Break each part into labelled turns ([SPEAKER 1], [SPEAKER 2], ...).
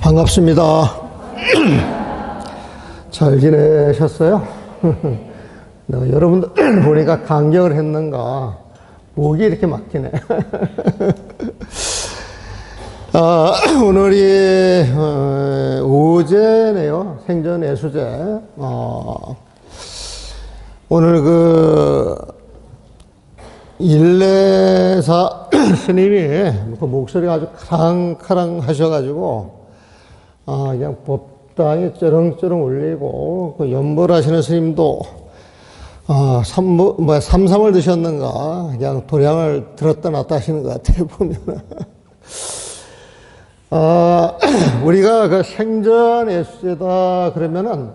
[SPEAKER 1] 반갑습니다. 잘 지내셨어요? 여러분들 보니까 간격을 했는가 목이 이렇게 막히네. 오늘이 오제네요. 생전 예수제. 오늘 일례사 스님이 그 목소리가 아주 카랑카랑 하셔가지고 그냥 법당이 쩌렁쩌렁 울리고 그 연보라시는 스님도 삼삼을 드셨는가 그냥 도량을 들었다 놨다 하시는 것 같아요. 보면은 우리가 그 생전 예수제다 그러면은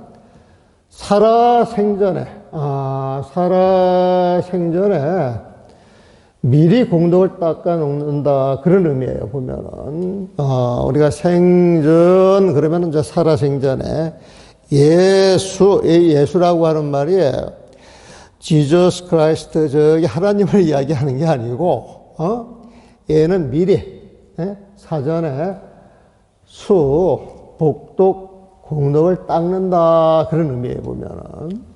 [SPEAKER 1] 살아생전에 미리 공덕을 닦아 놓는다 그런 의미예요. 보면은 우리가 생전 그러면은 이제 살아생전에 예수라고 하는 말이 지저스 크라이스트 저기 하나님을 이야기하는 게 아니고 얘는 미리 사전에 복독 공덕을 닦는다 그런 의미예요. 보면은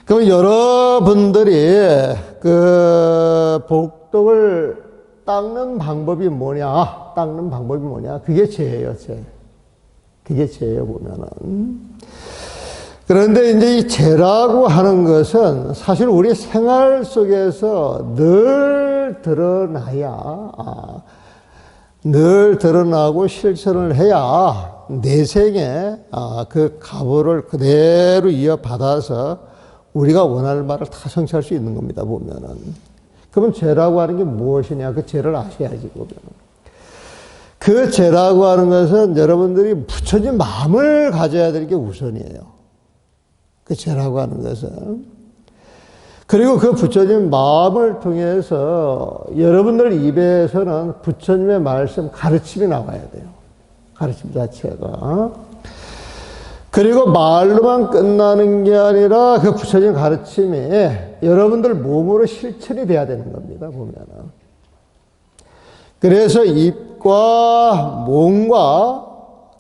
[SPEAKER 1] 그럼 여러분들이 그 복덕을 닦는 방법이 뭐냐? 그게 죄예요, 죄. 그게 죄예요, 보면은. 그런데 이제 이 죄라고 하는 것은 사실 우리 생활 속에서 늘 드러나고 실천을 해야 내 생에 그 가보를 그대로 이어받아서 우리가 원하는 말을 다 성취할 수 있는 겁니다, 보면은. 그러면 죄라고 하는 게 무엇이냐? 그 죄를 아셔야지, 보면은. 그 죄라고 하는 것은 여러분들이 부처님 마음을 가져야 될 게 우선이에요. 그 죄라고 하는 것은. 그리고 그 부처님 마음을 통해서 여러분들 입에서는 부처님의 말씀, 가르침이 나와야 돼요. 가르침 자체가. 그리고 말로만 끝나는 게 아니라 그 부처님 가르침이 여러분들 몸으로 실천이 돼야 되는 겁니다, 보면은. 그래서 입과 몸과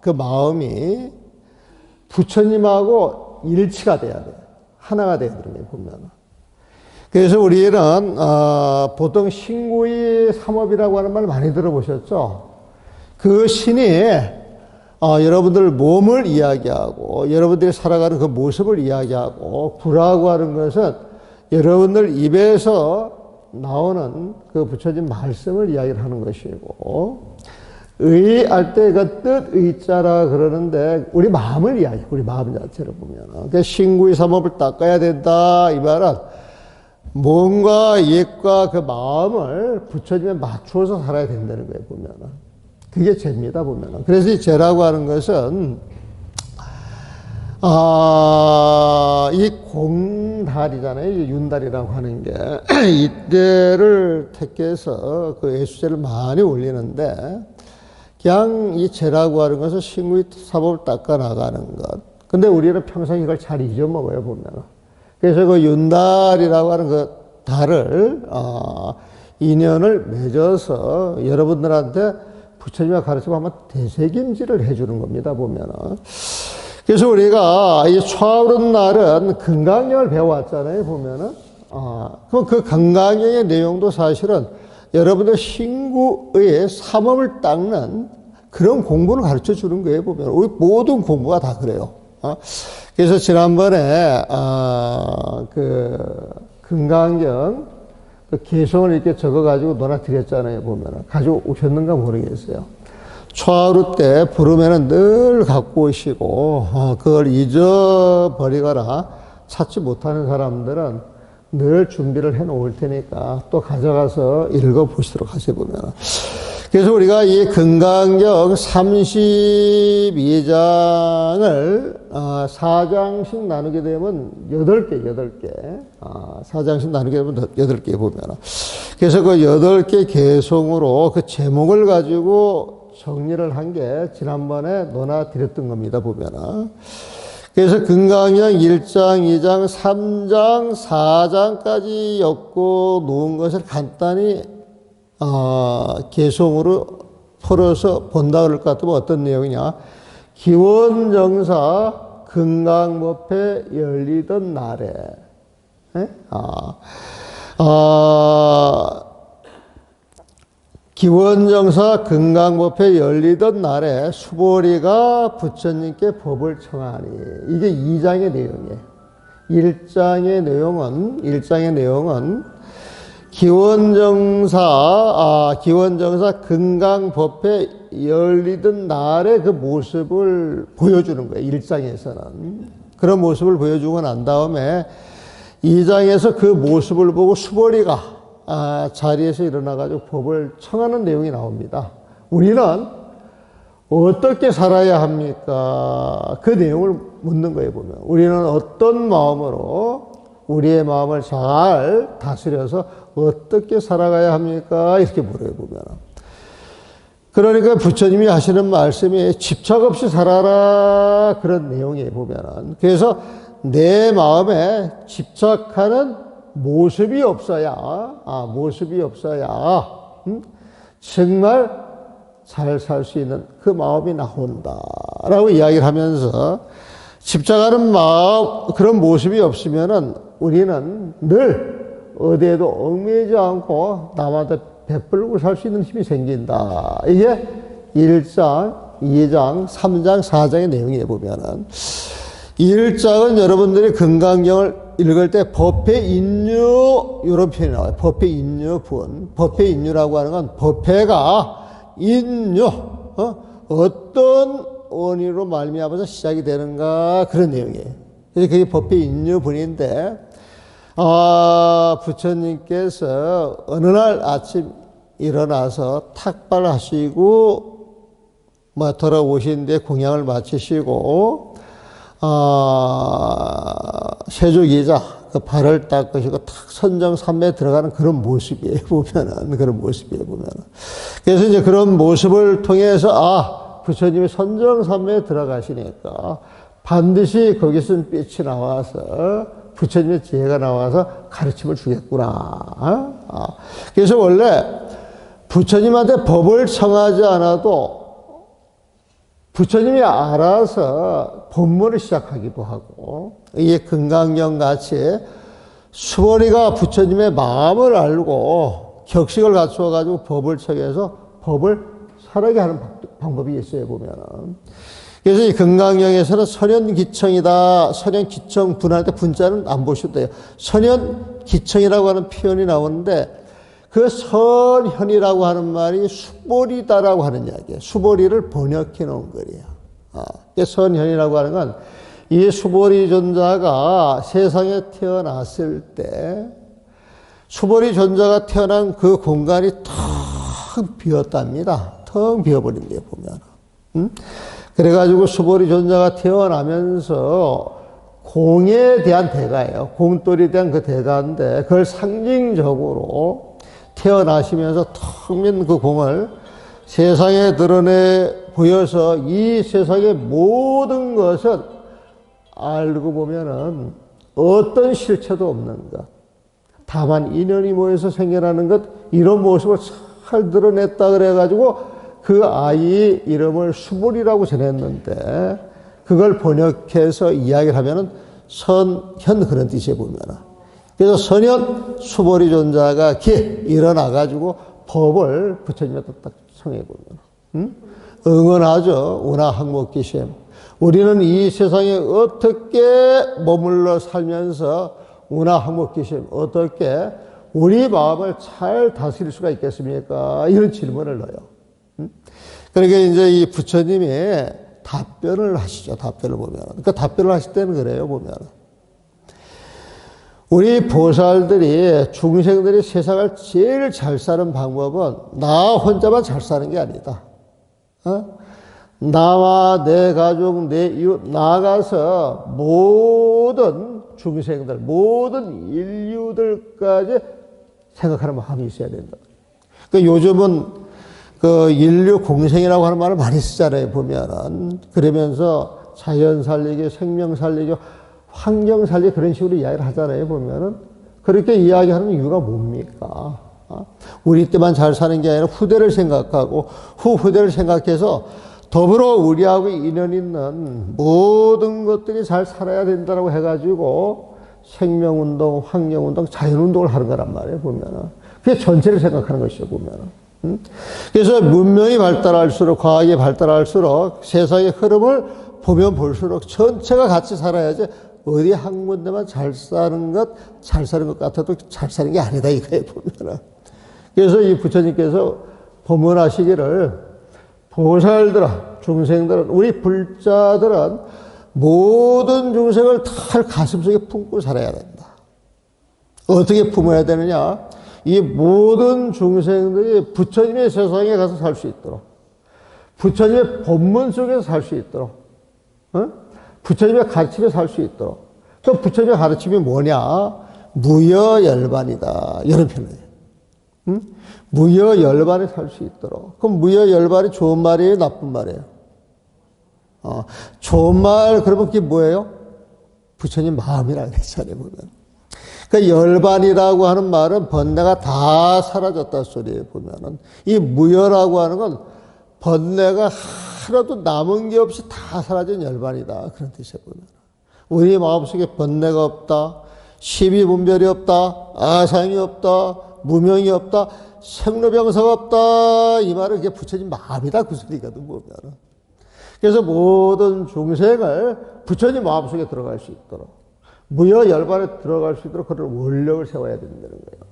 [SPEAKER 1] 그 마음이 부처님하고 일치가 돼야 돼요. 하나가 돼야 되는 거예요, 보면은. 그래서 우리는, 보통 신구이 삼업이라고 하는 말 많이 들어보셨죠? 그 신이 여러분들 몸을 이야기하고 여러분들이 살아가는 그 모습을 이야기하고 구라고 하는 것은 여러분들 입에서 나오는 그 부처님 말씀을 이야기를 하는 것이고 의할 때 그 뜻 의자라 그러는데 우리 마음을 이야기해. 우리 마음 자체를 보면 그러니까 신구의 삼업을 닦아야 된다 이 말은 몸과 옛과 그 마음을 부처님에 맞추어서 살아야 된다는 거예요. 보면은 그게 죄입니다, 보면은. 그래서 이 죄라고 하는 것은, 이 공달이잖아요. 이 윤달이라고 하는 게. 이때를 택해서 그 예수제를 많이 올리는데, 그냥 이 죄라고 하는 것은 신구의 사법을 닦아 나가는 것. 근데 우리는 평생 이걸 잘 잊어먹어요, 보면은. 그래서 그 윤달이라고 하는 그 달을, 인연을 맺어서 여러분들한테 부처님의 가르침을 한번 되새김질을 해주는 겁니다, 보면은. 그래서 우리가 이 초하오른 날은 건강경을 배워왔잖아요, 보면은. 그럼 그 건강경의 내용도 사실은 여러분들 신구의 삼업을 닦는 그런 공부를 가르쳐 주는 거예요, 보면. 우리 모든 공부가 다 그래요. 그래서 지난번에, 건강경, 그 개성을 이렇게 적어가지고 논하드렸잖아요, 보면은. 가지고 오셨는가 모르겠어요. 초하루 때 부르면은 늘 갖고 오시고, 그걸 잊어버리거나 찾지 못하는 사람들은 늘 준비를 해 놓을 테니까 또 가져가서 읽어보시도록 하세요, 보면은. 그래서 우리가 이 건강경 32장을 4장씩 나누게 되면 8개. 4장씩 나누게 되면 8개 보면. 그래서 그 8개 개성으로 그 제목을 가지고 정리를 한 게 지난번에 논하드렸던 겁니다, 보면. 그래서 건강경 1장, 2장, 3장, 4장까지 엮고 놓은 것을 간단히 개성으로 풀어서 본다 그럴 것 같으면 어떤 내용이냐. 기원정사 금강법회 열리던 날에, 기원정사 금강법회 열리던 날에 수보리가 부처님께 법을 청하니. 이게 2장의 내용이에요. 1장의 내용은 기원정사 금강법회 열리던 날의 그 모습을 보여주는 거예요. 1장에서는. 그런 모습을 보여주고 난 다음에 2장에서 그 모습을 보고 수보리가 자리에서 일어나가지고 법을 청하는 내용이 나옵니다. 우리는 어떻게 살아야 합니까? 그 내용을 묻는 거예요, 보면. 우리는 어떤 마음으로 우리의 마음을 잘 다스려서 어떻게 살아가야 합니까? 이렇게 물어요, 보면. 그러니까 부처님이 하시는 말씀이 집착 없이 살아라. 그런 내용이에요, 보면. 그래서 내 마음에 집착하는 모습이 없어야, 정말 잘 살 수 있는 그 마음이 나온다. 라고 이야기를 하면서 집착하는 마음, 그런 모습이 없으면은 우리는 늘 어디에도 얽매이지 않고 남한테 베풀고 살 수 있는 힘이 생긴다. 이게 1장, 2장, 3장, 4장의 내용이에요, 보면은. 1장은 여러분들이 금강경을 읽을 때 법회 인유, 이런 표현이 나와요. 법회 인유 분. 법회 인유라고 하는 건 법회가 인유, 어떤 원인으로 말미암아서 시작이 되는가, 그런 내용이에요. 그래서 그게 법회 인유 분인데, 부처님께서 어느 날 아침 일어나서 탁발하시고, 돌아오신 뒤에 공양을 마치시고, 세조기자, 그 발을 닦으시고 탁 선정삼매에 들어가는 그런 모습이에요, 보면은. 그런 모습이에요, 보면은. 그래서 이제 그런 모습을 통해서, 부처님이 선정삼매에 들어가시니까 반드시 거기서 빛이 나와서 부처님의 지혜가 나와서 가르침을 주겠구나. 그래서 원래 부처님한테 법을 청하지 않아도 부처님이 알아서 법문을 시작하기도 하고, 이게 금강경 같이 수보리가 부처님의 마음을 알고 격식을 갖추어가지고 법을 청해서 법을 살아게 하는 방법이 있어요, 보면은. 그래서 이 금강경에서는 선현기청이다. 선현기청 분할 때 분자는 안 보셔도 돼요. 선현기청이라고 하는 표현이 나오는데, 그 선현이라고 하는 말이 수보리다라고 하는 이야기예요. 수보리를 번역해 놓은 거예요. 선현이라고 하는 건 이 수보리 존자가 세상에 태어났을 때 수보리 존자가 태어난 그 공간이 텅 비었답니다. 텅 비어버린대요, 보면. 그래가지고 수보리 존자가 태어나면서 공에 대한 대가예요. 공돌이 대한 그 대가인데, 그걸 상징적으로 태어나시면서 텅 빈 그 공을 세상에 드러내 보여서 이 세상의 모든 것은 알고 보면은 어떤 실체도 없는 것, 다만 인연이 모여서 생겨나는 것, 이런 모습을 잘 드러냈다 그래가지고 그 아이 이름을 수보리라고 전했는데, 그걸 번역해서 이야기를 하면은 선현, 그런 뜻이에요, 보면은. 그래서 선현 수보리 존자가 일어나가지고 법을 부처님한테 딱 청해보면, 응원하죠. 운하항목기심. 우리는 이 세상에 어떻게 머물러 살면서 운하항목기심, 어떻게 우리 마음을 잘 다스릴 수가 있겠습니까? 이런 질문을 넣어요. 그러니까 이제 이 부처님이 답변을 하시죠. 답변을 보면. 그러니까 답변을 하실 때는 그래요, 보면. 우리 보살들이, 중생들이 세상을 제일 잘 사는 방법은 나 혼자만 잘 사는 게 아니다. 나와 내 가족, 내 이웃, 나아가서 모든 중생들, 모든 인류들까지 생각하는 마음이 있어야 된다. 그러니까 요즘은 그 인류 공생이라고 하는 말을 많이 쓰잖아요, 보면은. 그러면서 자연 살리기, 생명 살리기, 환경 살리기, 그런 식으로 이야기를 하잖아요, 보면은. 그렇게 이야기하는 이유가 뭡니까? 우리 때만 잘 사는 게 아니라 후대를 생각하고 후대를 생각해서 더불어 우리하고 인연 있는 모든 것들이 잘 살아야 된다고 해가지고 생명운동, 환경운동, 자연운동을 하는 거란 말이에요, 보면은. 그게 전체를 생각하는 것이죠, 보면은. 그래서 문명이 발달할수록, 과학이 발달할수록 세상의 흐름을 보면 볼수록 전체가 같이 살아야지 어디 한 군데만 잘 사는 것 같아도 잘 사는 게 아니다, 이거예요, 보면은. 그래서 이 부처님께서 법문하시기를 보살들아, 중생들은, 우리 불자들은 모든 중생을 다 가슴속에 품고 살아야 된다. 어떻게 품어야 되느냐? 이 모든 중생들이 부처님의 세상에 가서 살 수 있도록, 부처님의 법문 속에서 살 수 있도록, 부처님의 가르침에 살 수 있도록. 그 부처님의 가르침이 뭐냐? 무여열반이다. 이런 표현이에요. 무여열반에 살 수 있도록. 그럼 무여열반이 좋은 말이에요? 나쁜 말이에요? 좋은 말, 그러면 그게 뭐예요? 부처님 마음이라고 그랬잖아요, 보면. 그러니까 열반이라고 하는 말은 번뇌가 다 사라졌다 소리예요, 보면은. 이 무여라고 하는 건 번뇌가 하나도 남은 게 없이 다 사라진 열반이다. 그런 뜻이에요, 보면. 우리 마음속에 번뇌가 없다, 시비분별이 없다, 아상이 없다, 무명이 없다, 생로병사가 없다. 이 말은 그게 부처님 마음이다. 그 소리거든, 보면은. 그래서 모든 중생을 부처님 마음속에 들어갈 수 있도록, 무여열반에 들어갈 수 있도록 그런 원력을 세워야 된다는 거예요.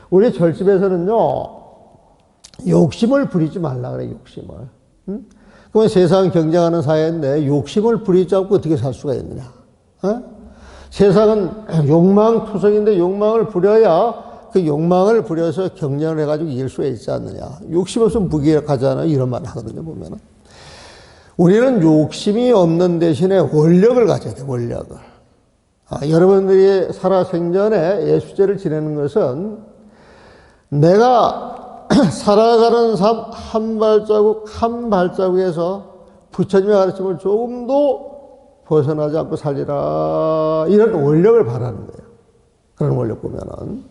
[SPEAKER 1] 우리 절집에서는요, 욕심을 부리지 말라 그래, 욕심을. 그러면 세상 경쟁하는 사회인데 욕심을 부리지 않고 어떻게 살 수가 있느냐? 세상은 욕망투성인데 욕망을 부려야 그 욕망을 부려서 경쟁을 해가지고 이길 수가 있지 않느냐. 욕심 없으면 무기력하잖아요. 이런 말 하거든요, 보면은. 우리는 욕심이 없는 대신에 원력을 가져야 돼, 원력을. 여러분들이 살아생전에 예수제를 지내는 것은 내가 살아가는 삶 한 발자국 한 발자국에서 부처님의 가르침을 조금도 벗어나지 않고 살리라. 이런 원력을 바라는 거예요. 그런 원력 보면은.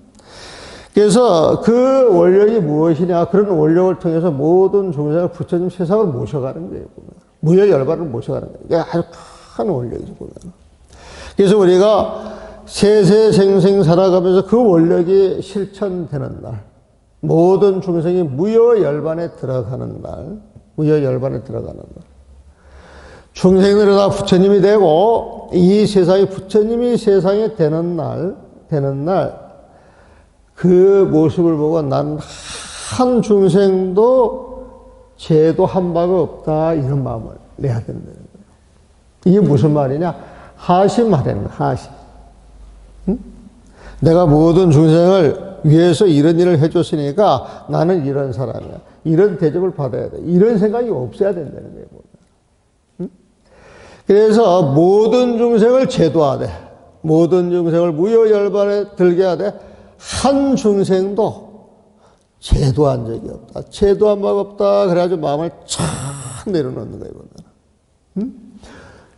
[SPEAKER 1] 그래서 그 원력이 무엇이냐. 그런 원력을 통해서 모든 중생을 부처님 세상을 모셔가는 거예요. 보면. 무여열반을 모셔가는 거예요. 이게 아주 큰 원력이죠. 보면. 그래서 우리가 세세생생 살아가면서 그 원력이 실천되는 날, 모든 중생이 무여열반에 들어가는 날, 무여열반에 들어가는 날, 중생들이 다 부처님이 되고 이 세상이 부처님이 세상에 되는 날 그 모습을 보고 난 한 중생도 죄도 한 바가 없다, 이런 마음을 내야 된다는 거예요. 이게 무슨 말이냐? 하심 하라는 거예요. 하심. 응? 내가 모든 중생을 위해서 이런 일을 해줬으니까 나는 이런 사람이야. 이런 대접을 받아야 돼. 이런 생각이 없어야 된다는 거예요. 응? 그래서 모든 중생을 제도하되, 모든 중생을 무여열반에 들게 하되, 한 중생도 제도한 적이 없다. 제도한 바가 없다. 그래가지고 마음을 쫙 내려놓는 거예요. 응?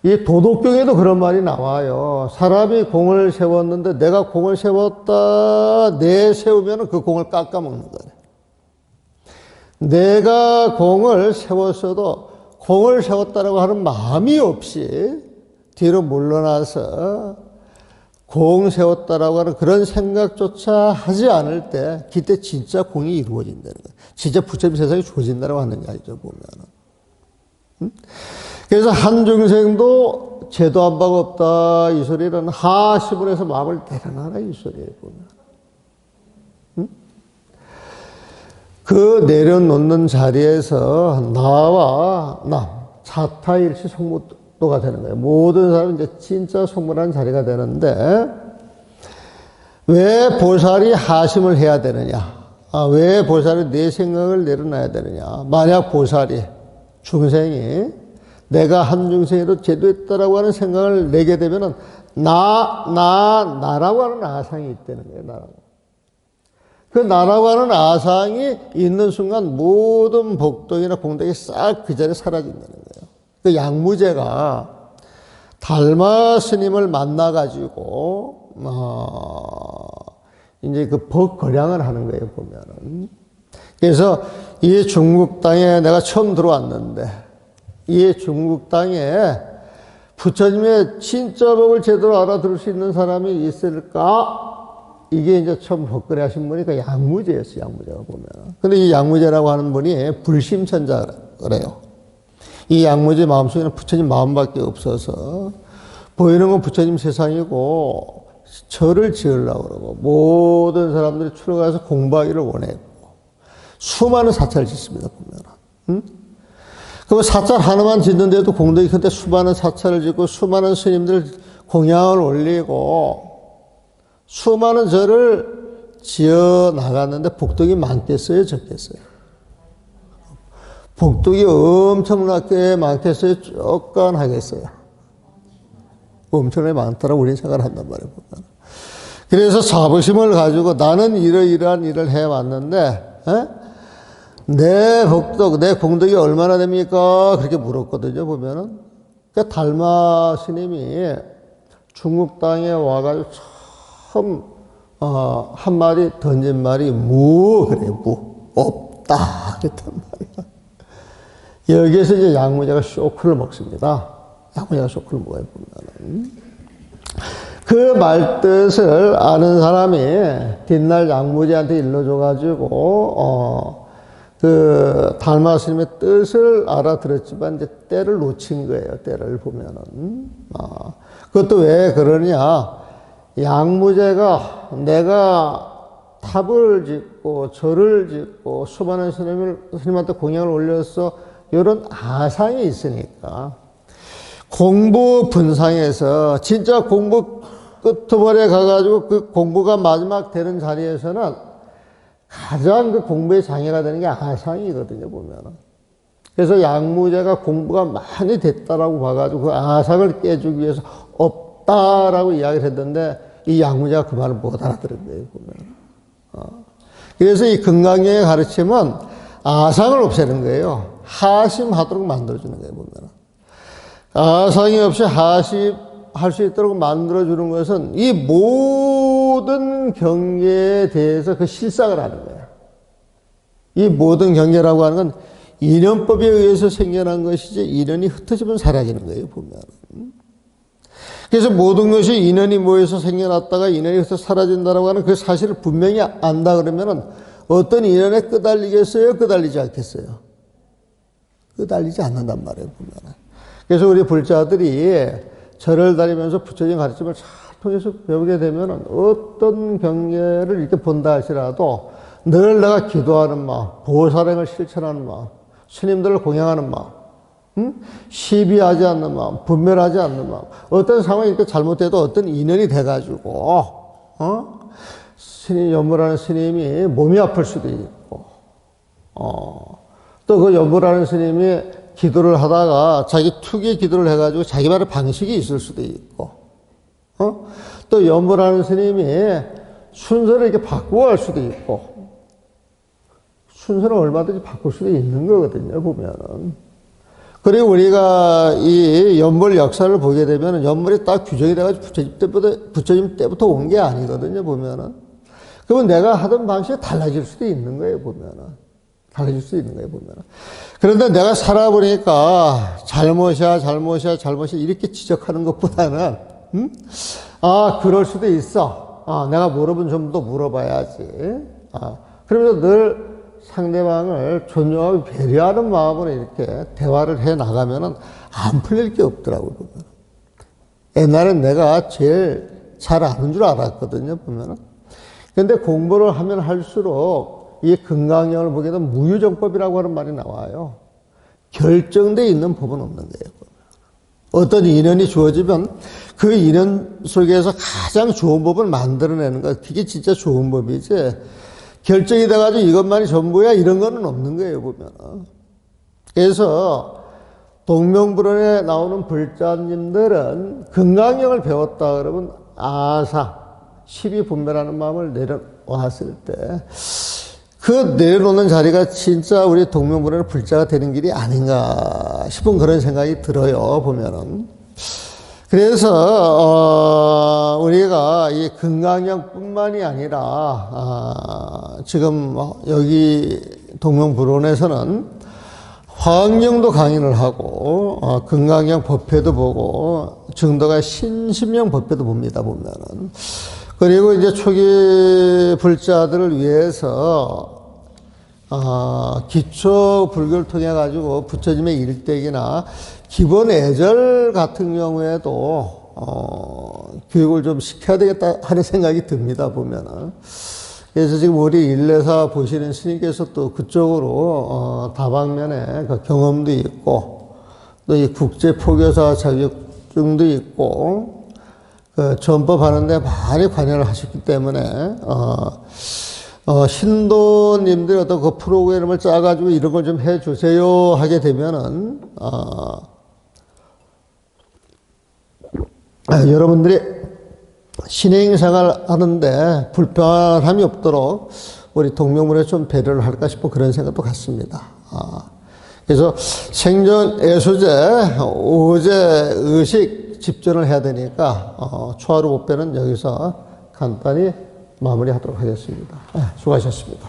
[SPEAKER 1] 이 도덕경에도 그런 말이 나와요. 사람이 공을 세웠는데 내가 공을 세웠다, 내세우면 그 공을 깎아먹는 거예요. 내가 공을 세웠어도 공을 세웠다라고 하는 마음이 없이 뒤로 물러나서 공 세웠다라고 하는 그런 생각조차 하지 않을 때 그때 진짜 공이 이루어진다는 거예요. 진짜 부처님 세상이 주어진다고 하는 게 아니죠, 보면은. 응? 그래서 한 중생도 제도한 바가 없다, 이 소리는 하심을 해서 마음을 내려놔라, 이 소리예요, 보면. 응? 그 내려놓는 자리에서 나와 남, 자타일치 성무도가 되는 거예요. 모든 사람은 이제 진짜 성불한 자리가 되는데, 왜 보살이 하심을 해야 되느냐? 왜 보살이 내 생각을 내려놔야 되느냐? 만약 보살이, 중생이 내가 한 중생에도 제도했다라고 하는 생각을 내게 되면은 나라고 하는 아상이 있다는 거예요. 나라고. 그 나라고 하는 아상이 있는 순간 모든 복덕이나 공덕이 싹 그 자리에 사라진다는 거예요. 그 양무제가 달마 스님을 만나가지고 이제 그 법거량을 하는 거예요, 보면은. 그래서 이 중국 땅에 내가 처음 들어왔는데, 이 중국 땅에 부처님의 진짜 법을 제대로 알아들을 수 있는 사람이 있을까? 이게 이제 처음 법거래 하신 분이 그 양무제였어요, 양무제가 보면. 근데 이 양무제라고 하는 분이 불심천자래요. 이 양무제 마음속에는 부처님 마음밖에 없어서, 보이는 건 부처님 세상이고, 절을 지으려고 그러고, 모든 사람들이 출가해서 공부하기를 원했고, 수많은 사찰을 짓습니다, 보면. 응? 그럼 사찰 하나만 짓는데도 공덕이 큰데 수많은 사찰을 짓고, 수많은 스님들 공양을 올리고, 수많은 절을 지어 나갔는데 복덕이 많겠어요, 적겠어요? 복덕이 엄청나게 많겠어요, 조금하겠어요? 엄청나게 많다라고 우리는 생각을 한단 말이에요. 그래서 자부심을 가지고 나는 이러이러한 일을 해왔는데, 내 복덕, 내 공덕이 얼마나 됩니까? 그렇게 물었거든요, 보면은. 그러니까 달마 스님이 중국 땅에 와가지고 처음, 한 마리 던진 말이 그래요, 없다. 그랬단 말이야. 여기에서 이제 양무제가 쇼크를 먹습니다. 양무제가 쇼크를 먹어요, 보면은. 그 말뜻을 아는 사람이 뒷날 양무제한테 일러줘가지고, 그 달마 스님의 뜻을 알아들었지만 이제 때를 놓친 거예요. 때를 보면은. 그것도 왜 그러냐? 양무제가 내가 탑을 짓고 절을 짓고 수많은 스님한테 공양을 올려서 이런 아상이 있으니까 공부 분상에서 진짜 공부 끝머리에 가가지고 그 공부가 마지막 되는 자리에서는 가장 그 공부에 장애가 되는 게 아상이거든요, 보면은. 그래서 양무제가 공부가 많이 됐다라고 봐가지고 그 아상을 깨주기 위해서 없다라고 이야기를 했는데 이 양무제가 그 말을 못 알아들은 거예요, 보면. 그래서 이 금강경의 가르침은 아상을 없애는 거예요. 하심하도록 만들어주는 거예요, 보면. 아상이 없이 하심할 수 있도록 만들어주는 것은 이 모든 경계에 대해서 그 실상을 하는 거예요. 이 모든 경계라고 하는 건 인연법에 의해서 생겨난 것이지 인연이 흩어지면 사라지는 거예요, 보면. 그래서 모든 것이 인연이 모여서 생겨났다가 인연이 흩어 사라진다라고 하는 그 사실을 분명히 안다 그러면은 어떤 인연에 끄달리겠어요? 끄달리지 않겠어요? 끄달리지 않는단 말이에요, 보면. 그래서 우리 불자들이 절을 다니면서 부처님 가르침을 잘 통해서 배우게 되면은 어떤 경계를 이렇게 본다 할지라도 늘 내가 기도하는 마음, 보살행을 실천하는 마음, 스님들을 공양하는 마음, 시비하지 않는 마음, 분별하지 않는 마음, 어떤 상황이 이렇게 잘못돼도 어떤 인연이 돼가지고, 스님, 연무라는 스님이 몸이 아플 수도 있고, 또 그 연무라는 스님이 기도를 하다가 자기 특유의 기도를 해가지고 자기만의 방식이 있을 수도 있고, 또 연무라는 스님이 순서를 이렇게 바꾸어 갈 수도 있고, 순서는 얼마든지 바꿀 수도 있는 거거든요, 보면은. 그리고 우리가 이 연물 역사를 보게 되면 연물이 딱 규정이 돼가지고 부처님 때부터 온 게 아니거든요, 보면은. 그러면 내가 하던 방식이 달라질 수도 있는 거예요, 보면은. 달라질 수 있는 거예요, 보면은. 그런데 내가 살아보니까 잘못이야 이렇게 지적하는 것보다는, 그럴 수도 있어. 내가 물어본 점도 물어봐야지. 그러면서 늘 상대방을 존중하고 배려하는 마음으로 이렇게 대화를 해 나가면은 안 풀릴 게 없더라고요, 보면. 옛날엔 내가 제일 잘 아는 줄 알았거든요, 보면은. 근데 공부를 하면 할수록 이 금강경을 보게 되면 무유정법이라고 하는 말이 나와요. 결정되어 있는 법은 없는 거예요. 어떤 인연이 주어지면 그 인연 속에서 가장 좋은 법을 만들어내는 거, 그게 진짜 좋은 법이지. 결정이 돼가지고 이것만이 전부야 이런 거는 없는 거예요, 보면. 그래서 동명불언에 나오는 불자님들은 금강경을 배웠다 그러면 아사, 시비분별하는 마음을 내려왔을 때 그 내려놓는 자리가 진짜 우리 동명불언의 불자가 되는 길이 아닌가 싶은 그런 생각이 들어요, 보면은. 그래서 우리가 이 건강형뿐만이 아니라 지금 여기 동명불원에서는 화학형도 강의를 하고 건강형 법회도 보고 정도가 신심형 법회도 봅니다. 보면은. 그리고 이제 초기 불자들을 위해서 기초 불교를 통해 가지고 부처님의 일대기나 기본 애절 같은 경우에도 교육을 좀 시켜야 되겠다 하는 생각이 듭니다. 보면은. 그래서 지금 우리 일례사 보시는 스님께서 또 그쪽으로 다방면에 그 경험도 있고 또 이 국제 포교사 자격증도 있고 그 전법하는데 많이 관여를 하셨기 때문에 신도님들이 어떤 그 프로그램을 짜가지고 이런 걸 좀 해주세요 하게 되면은 여러분들이 신행생활 하는데 불편함이 없도록 우리 동명문에 좀 배려를 할까 싶어 그런 생각도 갖습니다. 그래서 생전 애수제, 오제, 의식 집전을 해야 되니까 초하루 법배는 여기서 간단히 마무리하도록 하겠습니다. 수고하셨습니다.